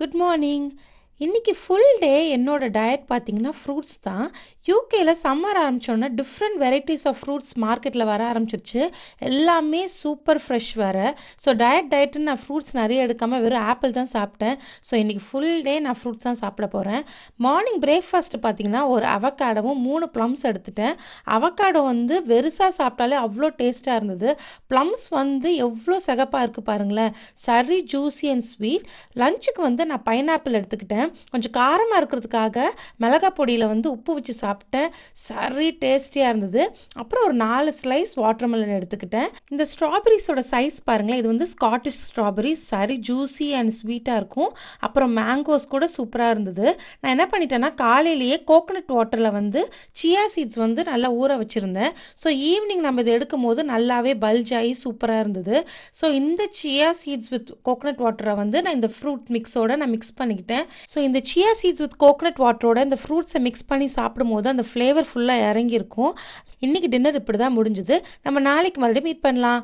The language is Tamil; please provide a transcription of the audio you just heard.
Good morning. இன்னைக்கு ஃபுல் டே என்னோட டயட் பார்த்தீங்கன்னா ஃப்ரூட்ஸ் தான். யூகேல சம்மர் ஆரம்பிச்சோன்னா டிஃப்ரெண்ட் வெரைட்டிஸ் ஆஃப் ஃப்ரூட்ஸ் மார்க்கெட்டில் வர ஆரம்பிச்சிருச்சு. எல்லாமே சூப்பர் ஃப்ரெஷ் வேற. ஸோ டயட்டுன்னு நான் ஃப்ரூட்ஸ் நிறைய எடுக்காமல் வெறும் ஆப்பிள் தான் சாப்பிட்டேன். ஸோ இன்னைக்கு ஃபுல் டே நான் ஃப்ரூட்ஸ் தான் சாப்பிட போகிறேன். மார்னிங் பிரேக்ஃபாஸ்ட் பார்த்தீங்கன்னா ஒரு அவக்காடவும் 3 ப்ளம்ஸ் எடுத்துட்டேன். அவக்காடோ வந்து வெறுசாக சாப்பிட்டாலே அவ்வளோ டேஸ்ட்டாக இருந்தது. ப்ளம்ஸ் வந்து எவ்வளோ சிகப்பாக இருக்குது பாருங்களேன், சரி ஜூஸி அண்ட் ஸ்வீட். லஞ்சுக்கு வந்து நான் பைனாப்பிள் எடுத்துக்கிட்டேன். கொஞ்சம் காரமாக இருக்கிறதுக்காக மிளகாய் பொடியில் வந்து உப்பு வச்சு சாப்பிட்டேன். சரி டேஸ்டியாக இருந்தது. அப்புறம் ஒரு 4 ஸ்லைஸ் வாட்டர்மெலன் எடுத்துக்கிட்டேன். இந்த ஸ்ட்ராபெரிஸோட சைஸ் பாருங்களேன், இது வந்து ஸ்காட்டிஷ் ஸ்ட்ராபெரி, சரி ஜூஸி அண்ட் ஸ்வீட்டாக இருக்கும். அப்புறம் மேங்கோஸ் கூட சூப்பராக இருந்தது. நான் என்ன பண்ணிட்டேன்னா காலையிலேயே கோகனட் வாட்டரில் வந்து சியா சீட்ஸ் வந்து நல்லா ஊற வச்சுருந்தேன். ஸோ ஈவினிங் நம்ம இதை எடுக்கும் போது நல்லாவே பல்ஜ் ஆகி சூப்பராக இருந்தது. ஸோ இந்த சியா சீட்ஸ் வித் கோகனட் வாட்டரை வந்து நான் இந்த ஃப்ரூட் மிக்ஸோட நான் மிக்ஸ் பண்ணிக்கிட்டேன். ஸோ இந்த சியா சீட்ஸ் வித் கோகனட் வாட்டரோட இந்த ஃப்ரூட்ஸை மிக்ஸ் பண்ணி சாப்பிடும்போது அந்த ஃப்ளேவர் ஃபுல்லாக இறங்கியிருக்கும். இன்னைக்கு டின்னர் இப்படி தான் முடிஞ்சுது. நம்ம நாளைக்கு மறுபடியும் மீட் பண்ணலாம்.